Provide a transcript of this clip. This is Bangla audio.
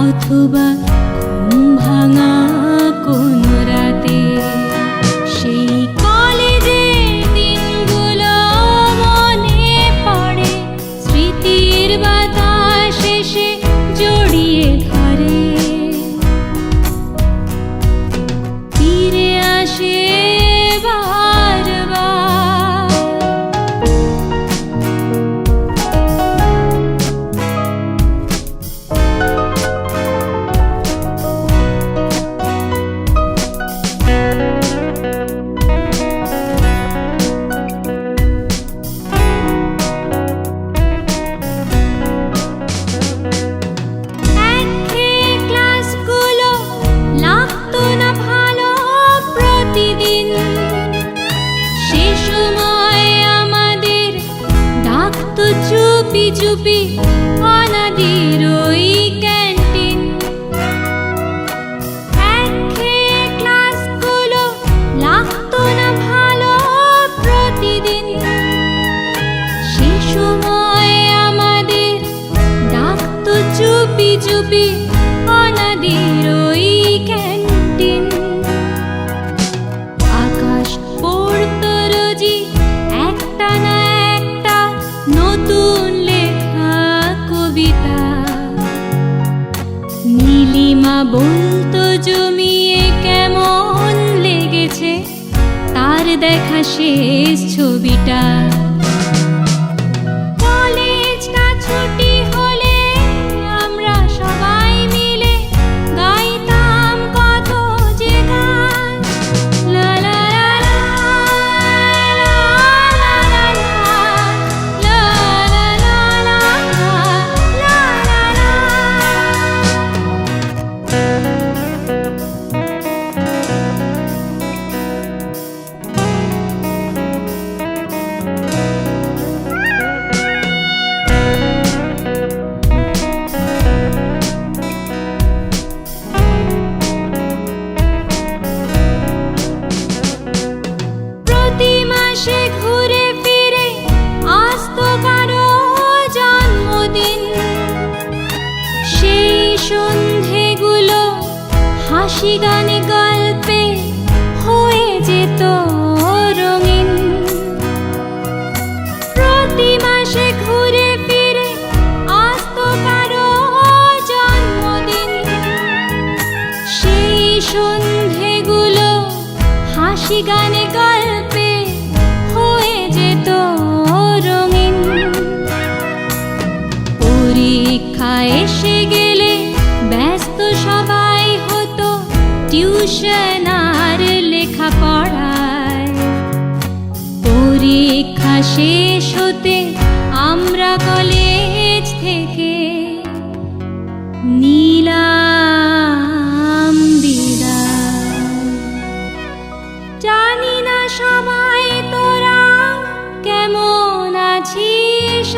অথবা ঘুম ভাঙা কোন রাতে সেই কলেজের দিনগুলো মনে পড়ে, স্মৃতির বাতাস এসে জড়িয়ে ধরে, ফিরে আসে চুপি চুপি অনাদির ওই ক্যান্টিন। একঘেয়ে ক্লাসগুলো লাগতো না ভালো প্রতিদিন, সে সময় আমাদের ডাকতো চুপি চুপি অনাদির ওই ক্যান্টিন। আকাশ পড়তো রোজই একটা না একটা নতুন লেখা কবিতা, নীলিমা বলতো জমিয়ে কেমন লেগেছে তার দেখা শেষ ছবিটা। কলেজটা ছুটি হলে আমরা সবাই মিলে গাইতাম কত যে গান, লা লা লা লা লা লা লা লা। প্রতি মাসে ঘুরে ফিরে আসতো কারো জন্মদিন, সেই সন্ধেগুলো হাসি গানে গল্পে হয়ে যেত রঙিন। প্রতি মাসে ঘুরে ফিরে আসতো কারো জন্মদিন, সেই সন্ধেগুলো হাসি গানে গল্পে হয়ে যেত রঙিন। পরীক্ষা এসে গেলে ব্যস্ত সবাই হতো টিউশন আর লেখাপড়ায়। পরীক্ষা শেষ হতে আমরা কলেজ থেকে নিলাম বিদায়। জানি না সবাই তোরা কেমন আছিস।